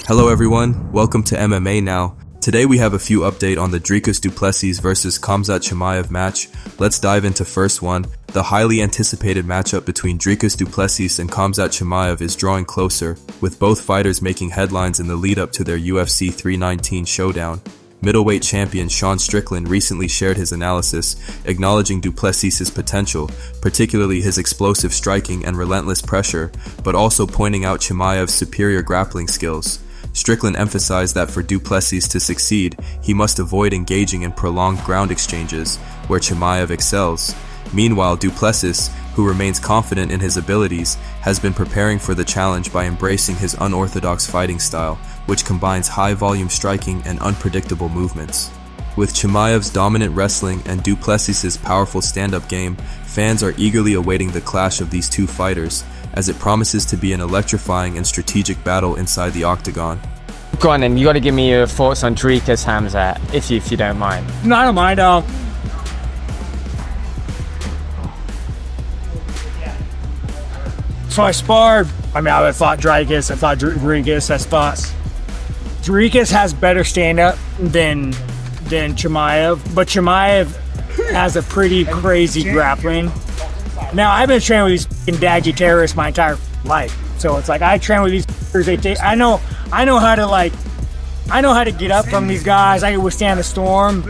Hello everyone, welcome to MMA Now. Today we have a few update on the Dricus du Plessis versus Khamzat Chimaev match. Let's dive into first one. The highly anticipated matchup between Dricus du Plessis and Khamzat Chimaev is drawing closer, with both fighters making headlines in the lead up to their UFC 319 showdown. Middleweight champion Strickland recently shared his analysis, acknowledging du Plessis' potential, particularly his explosive striking and relentless pressure, but also pointing out Chimaev's superior grappling skills. Strickland emphasized that for du Plessis to succeed, he must avoid engaging in prolonged ground exchanges, where Chimaev excels. Meanwhile, du Plessis, who remains confident in his abilities, has been preparing for the challenge by embracing his unorthodox fighting style, which combines high-volume striking and unpredictable movements. With Chimaev's dominant wrestling and du Plessis' powerful stand-up game, fans are eagerly awaiting the clash of these two fighters, as it promises to be an electrifying and strategic battle inside the octagon. Go on then, you got to give me your thoughts on Dricus, Khamzat, if you don't mind. No, I don't mind. So I sparred. I fought Dricus. I fought Dricus. Dricus has better stand-up than Chimaev, but Chimaev has a pretty crazy grappling. Now, I've been training with these daggy terrorists my entire life, so it's like I train with these. I know how to get up from these guys. I can withstand the storm.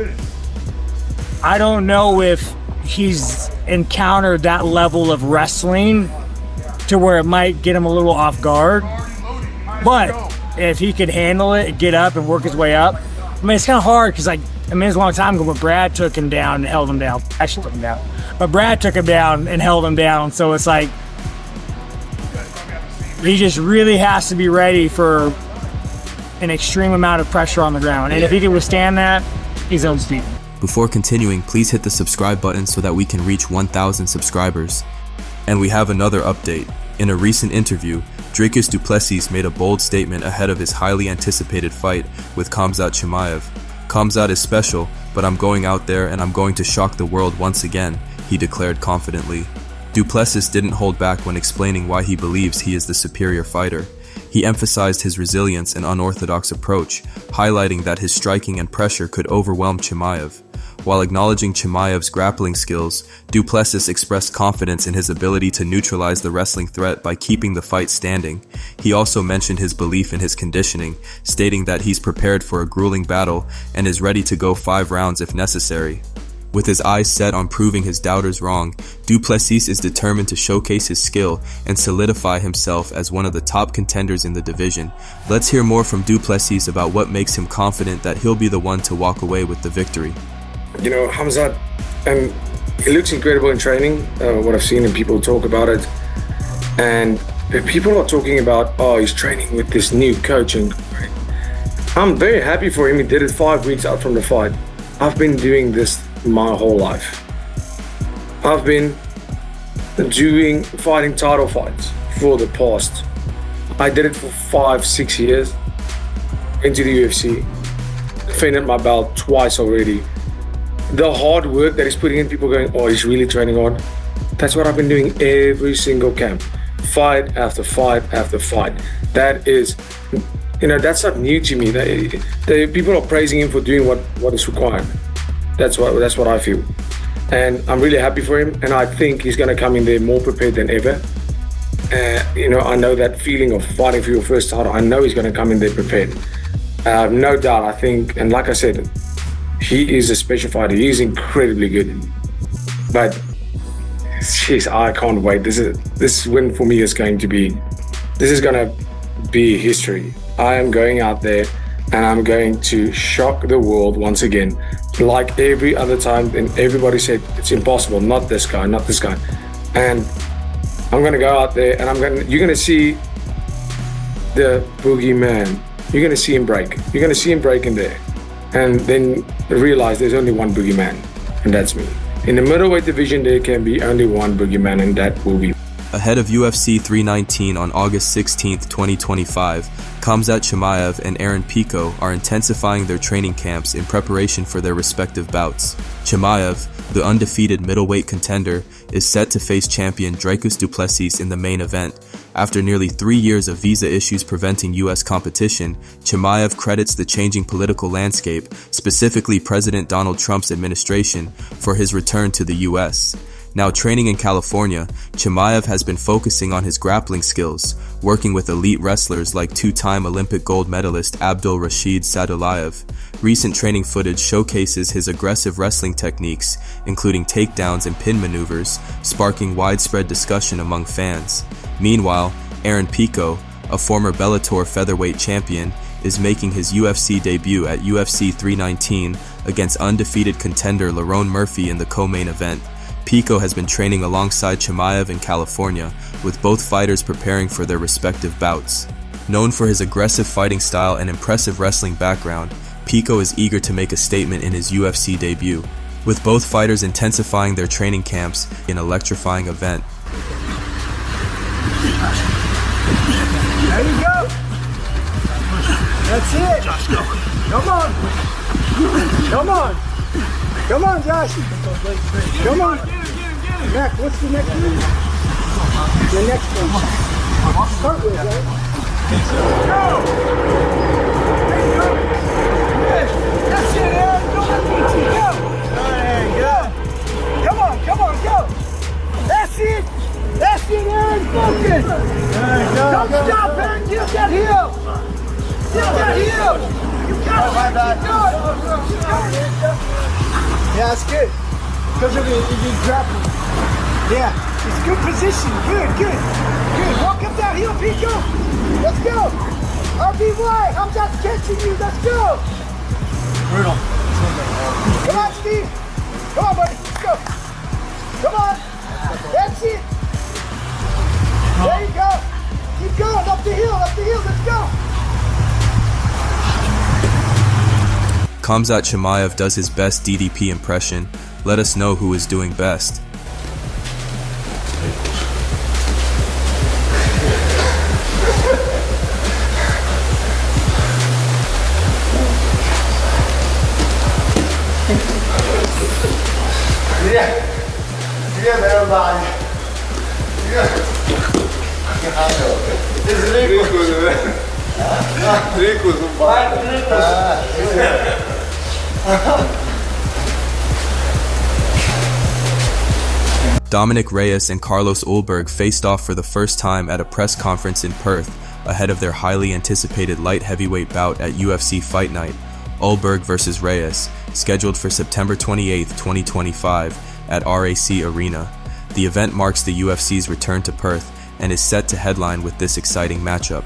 I don't know if he's encountered that level of wrestling to where it might get him a little off guard. But if he could handle it, get up and work his way up. It's kind of hard because it's a long time ago when Brad took him down and held him down. Actually took him down. But Brad took him down and held him down. So it's like he just really has to be ready for an extreme amount of pressure on the ground. And if he can withstand that, he's undefeated. Before continuing, please hit the subscribe button so that we can reach 1,000 subscribers. And we have another update. In a recent interview, Dricus du Plessis made a bold statement ahead of his highly anticipated fight with Khamzat Chimaev. Khamzat is special, but I'm going out there and I'm going to shock the world once again, he declared confidently. Du Plessis didn't hold back when explaining why he believes he is the superior fighter. He emphasized his resilience and unorthodox approach, highlighting that his striking and pressure could overwhelm Chimaev. While acknowledging Chimaev's grappling skills, du Plessis expressed confidence in his ability to neutralize the wrestling threat by keeping the fight standing. He also mentioned his belief in his conditioning, stating that he's prepared for a grueling battle and is ready to go 5 rounds if necessary. With his eyes set on proving his doubters wrong, du Plessis is determined to showcase his skill and solidify himself as one of the top contenders in the division. Let's hear more from du Plessis about what makes him confident that he'll be the one to walk away with the victory. You know, Khamzat, he looks incredible in training, what I've seen and people talk about it. And people are talking about, oh, he's training with this new coach. And I'm very happy for him. He did it 5 weeks out from the fight. I've been doing this my whole life. I've been fighting title fights for the past. I did it for 5-6 years into the UFC. Defended my belt twice already. The hard work that he's putting in, people going, oh, he's really training hard. That's what I've been doing every single camp. Fight after fight after fight. That is, that's not new to me. People are praising him for doing what is required. That's what I feel. And I'm really happy for him. And I think he's going to come in there more prepared than ever. I know that feeling of fighting for your first title. I know he's going to come in there prepared. No doubt, I think, and like I said, he is a special fighter. He's incredibly good. But, jeez, I can't wait. This win for me is going to be history. I am going out there and I'm going to shock the world once again. Like every other time, and everybody said, it's impossible, not this guy. And I'm going to go out there and you're going to see the boogeyman. You're going to see him break. You're going to see him break in there. And then realize there's only one boogeyman, and that's me. In the middleweight division, there can be only one boogeyman, and that will be. Ahead of UFC 319 on August 16, 2025, Khamzat Chimaev and Pico are intensifying their training camps in preparation for their respective bouts. Chimaev, the undefeated middleweight contender, is set to face champion Dricus du Plessis in the main event, After nearly 3 years of visa issues preventing U.S. competition, Chimaev credits the changing political landscape, specifically President Donald Trump's administration, for his return to the U.S. Now training in California, Chimaev has been focusing on his grappling skills, working with elite wrestlers like two-time Olympic gold medalist Abdulrashid Sadulaev. Recent training footage showcases his aggressive wrestling techniques, including takedowns and pin maneuvers, sparking widespread discussion among fans. Meanwhile, Pico, a former Bellator featherweight champion, is making his UFC debut at UFC 319 against undefeated contender Lerone Murphy in the co-main event. Pico has been training alongside Chimaev in California, with both fighters preparing for their respective bouts. Known for his aggressive fighting style and impressive wrestling background, Pico is eager to make a statement in his UFC debut, with both fighters intensifying their training camps in an electrifying event. There you go. That's it. Come on. Come on. Come on, Josh. Come on. Mac, what's the next one? The next one. Start with, right? Go! That's it, Aaron. Don't let me see. Go! There you go. Come on, go! That's it! That's it, Aaron. Focus! Don't stop, Aaron. Get that heel! Get that heel! You got it! Keep going! Yeah, that's good. Because of the grappling. Yeah, it's good position. Good. Walk up that heel, Pico. Let's go. RBY, Khamzat's catching you. Let's go. Brutal. Come on, Steve. Come on, buddy. Let's go. Come on. That's it. There you go. Keep going. Up the hill. Let's go. Khamzat Chimaev does his best DDP impression. Let us know who is doing best. Dominick Reyes and Carlos Ulberg faced off for the first time at a press conference in Perth ahead of their highly anticipated light heavyweight bout at UFC Fight Night, Ulberg vs. Reyes, scheduled for September 28, 2025 at RAC Arena. The event marks the UFC's return to Perth and is set to headline with this exciting matchup.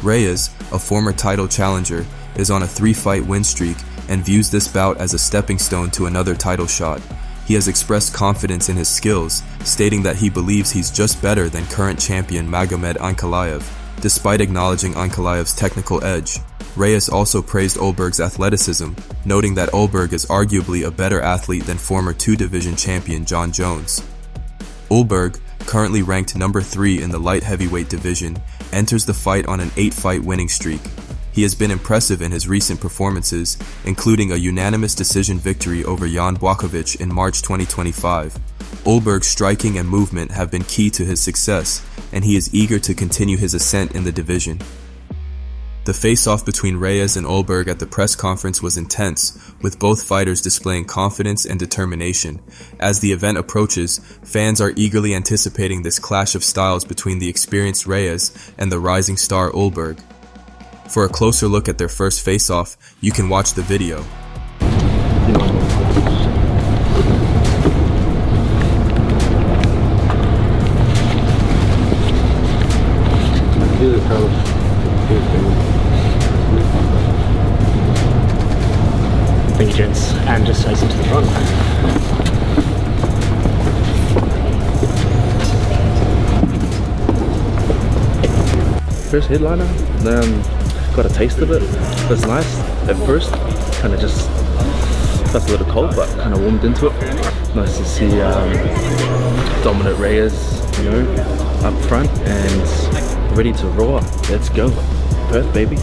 Reyes, a former title challenger, is on a 3-fight win streak and views this bout as a stepping stone to another title shot. He has expressed confidence in his skills, stating that he believes he's just better than current champion Magomed Ankalaev, despite acknowledging Ankalaev's technical edge. Reyes also praised Ulberg's athleticism, noting that Ulberg is arguably a better athlete than former 2-division champion John Jones. Ulberg, currently ranked number 3 in the light heavyweight division, enters the fight on an 8-fight winning streak. He has been impressive in his recent performances, including a unanimous decision victory over Jan Błachowicz in March 2025. Ulberg's striking and movement have been key to his success, and he is eager to continue his ascent in the division. The face-off between Reyes and Ulberg at the press conference was intense, with both fighters displaying confidence and determination. As the event approaches, fans are eagerly anticipating this clash of styles between the experienced Reyes and the rising star Ulberg. For a closer look at their first face-off, you can watch the video. Thank you, gents. And just facing to the front. First headliner, then got a taste of it. It was nice at first, kind of just felt a little cold, but kind of warmed into it. Nice to see Dominick Reyes, up front and ready to roar. Let's go, Perth, baby.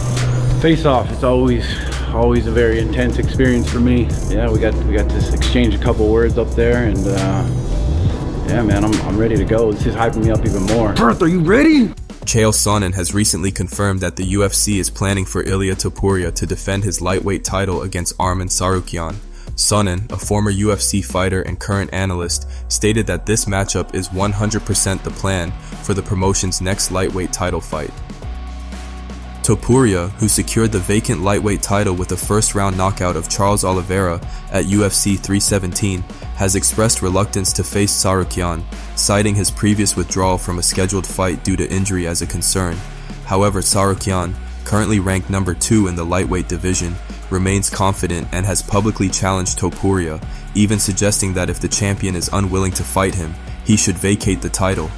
Face off. It's always a very intense experience for me. Yeah, we got to exchange a couple words up there, and yeah, man, I'm ready to go. This is hyping me up even more. Perth, are you ready? Chael Sonnen has recently confirmed that the UFC is planning for Ilia Topuria to defend his lightweight title against Arman Tsarukyan. Sonnen, a former UFC fighter and current analyst, stated that this matchup is 100% the plan for the promotion's next lightweight title fight. Topuria, who secured the vacant lightweight title with a first-round knockout of Charles Oliveira at UFC 317, has expressed reluctance to face Tsarukyan, citing his previous withdrawal from a scheduled fight due to injury as a concern. However, Tsarukyan, currently ranked number 2 in the lightweight division, remains confident and has publicly challenged Topuria, even suggesting that if the champion is unwilling to fight him, he should vacate the title.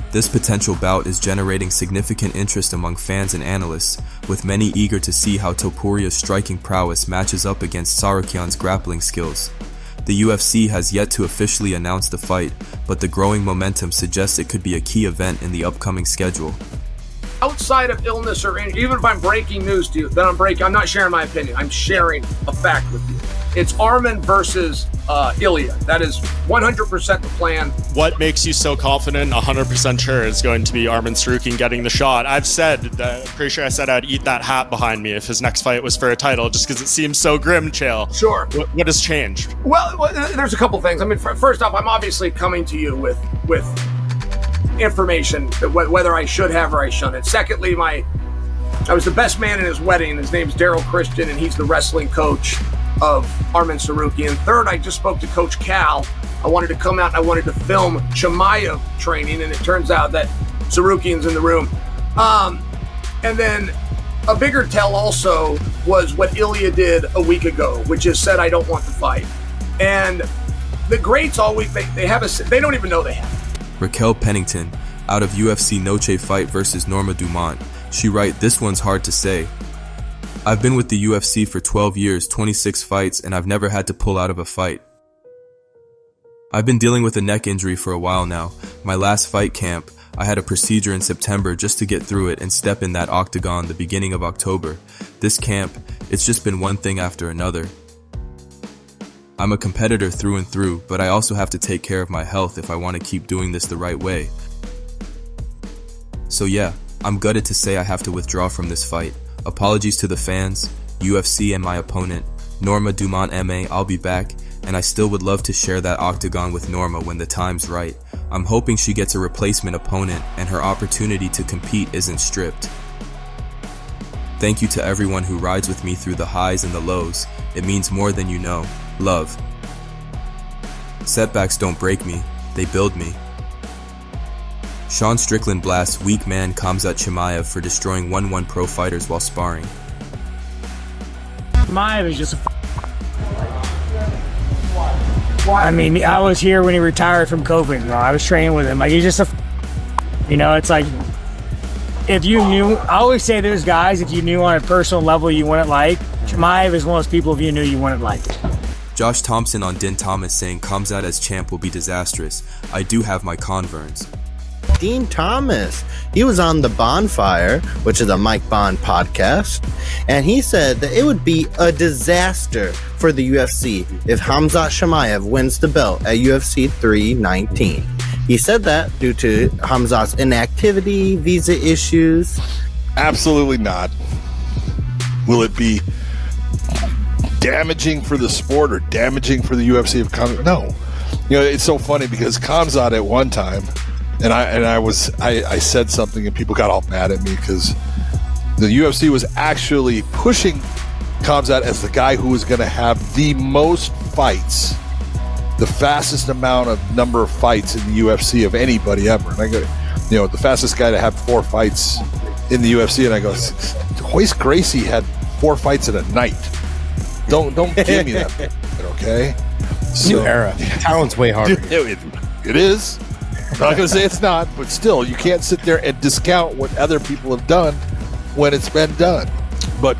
This potential bout is generating significant interest among fans and analysts, with many eager to see how Topuria's striking prowess matches up against Tsarukyan's grappling skills. The UFC has yet to officially announce the fight, but the growing momentum suggests it could be a key event in the upcoming schedule. Outside of illness or injury, even if I'm breaking news to you, then I'm not sharing my opinion. I'm sharing a fact with you. It's Arman versus Ilia. That is 100% the plan. What makes you so confident, 100% sure it's going to be Arman Tsarukyan getting the shot? I've said, pretty sure I said I'd eat that hat behind me if his next fight was for a title, just because it seems so grim, Chael. Sure. What has changed? Well, there's a couple things. I mean, first off, I'm obviously coming to you with information, whether I should have or I shouldn't. Secondly, I was the best man in his wedding. His name's Daryl Christian, and he's the wrestling coach of Arman Tsarukyan. Third, I just spoke to Coach Cal. I wanted to come out and I wanted to film Chimaev training, and it turns out that Tsarukyan's in the room. And then a bigger tell also was what Ilia did a week ago, which is said, I don't want to fight. And the greats always, they don't even know they have. Raquel Pennington, out of UFC Noche fight versus Norma Dumont. She writes, "This one's hard to say. I've been with the UFC for 12 years, 26 fights, and I've never had to pull out of a fight. I've been dealing with a neck injury for a while now. My last fight camp, I had a procedure in September just to get through it and step in that octagon the beginning of October. This camp, it's just been one thing after another. I'm a competitor through and through, but I also have to take care of my health if I want to keep doing this the right way. So yeah, I'm gutted to say I have to withdraw from this fight. Apologies to the fans, UFC and my opponent, Norma Dumont MA, I'll be back, and I still would love to share that octagon with Norma when the time's right. I'm hoping she gets a replacement opponent and her opportunity to compete isn't stripped. Thank you to everyone who rides with me through the highs and the lows. It means more than you know. Love. Setbacks don't break me, they build me." Sean Strickland blasts weak man Khamzat Chimaev for destroying 1-1 pro fighters while sparring. Chimaev is just a I mean, I was here when he retired from COVID, bro. I was training with him. Like, he's just a it's like, if you knew, I always say there's guys, if you knew on a personal level you wouldn't like, Chimaev is one of those people if you knew you wouldn't like. Josh Thompson on Din Thomas saying Khamzat as champ will be disastrous. I do have my concerns. Dean Thomas, he was on The Bonfire, which is a Mike Bond podcast, and he said that it would be a disaster for the UFC if Khamzat Chimaev wins the belt at UFC 319. He said that due to Khamzat's inactivity, visa issues. Absolutely not. Will it be damaging for the sport or damaging for the UFC of Khamzat? No. You know, it's so funny because Khamzat at one time, and I said something and people got all mad at me because the UFC was actually pushing Khamzat as the guy who was going to have the most fights, the fastest number of fights in the UFC of anybody ever. And I go, the fastest guy to have 4 fights in the UFC, and I go, Royce Gracie had 4 fights in a night. Don't give me that, okay? New era. Talent's way harder. It is. I'm not going to say it's not, but still, you can't sit there and discount what other people have done when it's been done. But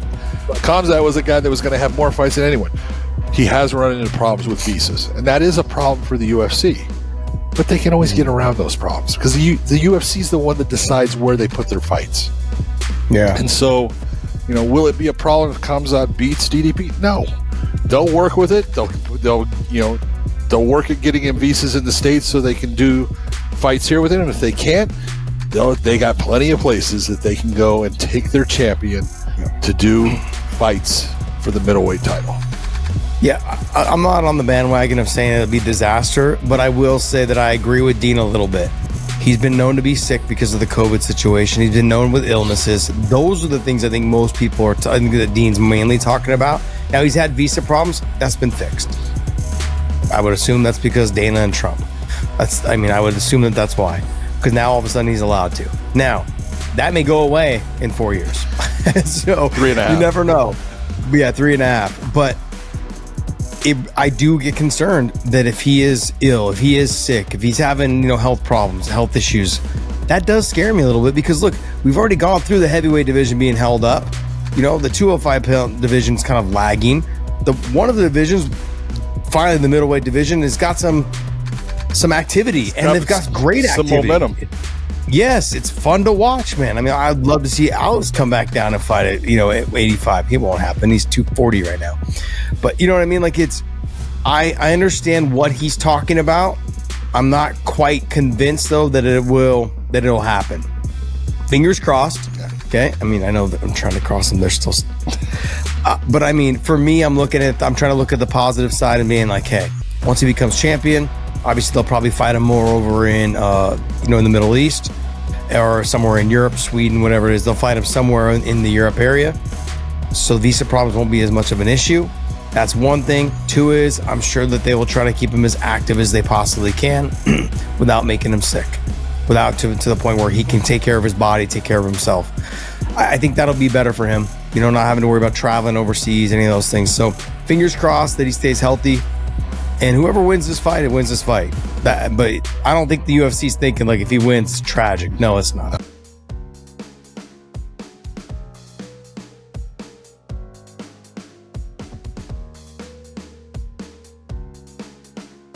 Khamzat was a guy that was going to have more fights than anyone. He has run into problems with visas, and that is a problem for the UFC. But they can always get around those problems because the UFC is the one that decides where they put their fights. Yeah. And so, will it be a problem if Khamzat beats DDP? No. They'll work with it. They'll work at getting him visas in the States so they can do fights here with him. And if they can't, they got plenty of places that they can go and take their champion to do fights for the middleweight title. Yeah, I'm not on the bandwagon of saying it'll be disaster, but I will say that I agree with Dean a little bit. He's been known to be sick because of the COVID situation. He's been known with illnesses. Those are the things I think most people are, I think that Dean's mainly talking about. Now, he's had visa problems. That's been fixed. I would assume that's because Dana and Trump. I would assume that that's why. Because now all of a sudden he's allowed to. Now, that may go away in 4 years. So 3.5. You never know. But yeah, 3.5. But I do get concerned that if he is ill, if he is sick, if he's having health problems, health issues, that does scare me a little bit. Because look, we've already gone through the heavyweight division being held up. The 205-pound division's kind of lagging. One of the divisions, finally the middleweight division, has got some activity, and they've got great activity. Some momentum. Yes, it's fun to watch, man. I mean, I'd love to see Alex come back down and fight at 85. It won't happen. He's 240 right now. But you know what I mean? Like, I understand what he's talking about. I'm not quite convinced though that it'll happen. Fingers crossed. Okay. I mean, I know that I'm trying to cross them. They're still, but I mean, for me, I'm trying to look at the positive side and being like, hey, once he becomes champion, obviously they'll probably fight him more over in, in the Middle East or somewhere in Europe, Sweden, whatever it is. They'll fight him somewhere in the Europe area. So visa problems won't be as much of an issue. That's one thing. Two is I'm sure that they will try to keep him as active as they possibly can without making him sick, without to the point where he can take care of his body, take care of himself. I think that'll be better for him, not having to worry about traveling overseas, any of those things. So fingers crossed that he stays healthy, and whoever wins this fight, it wins this fight. But I don't think the UFC's thinking like if he wins, it's tragic. No, it's not.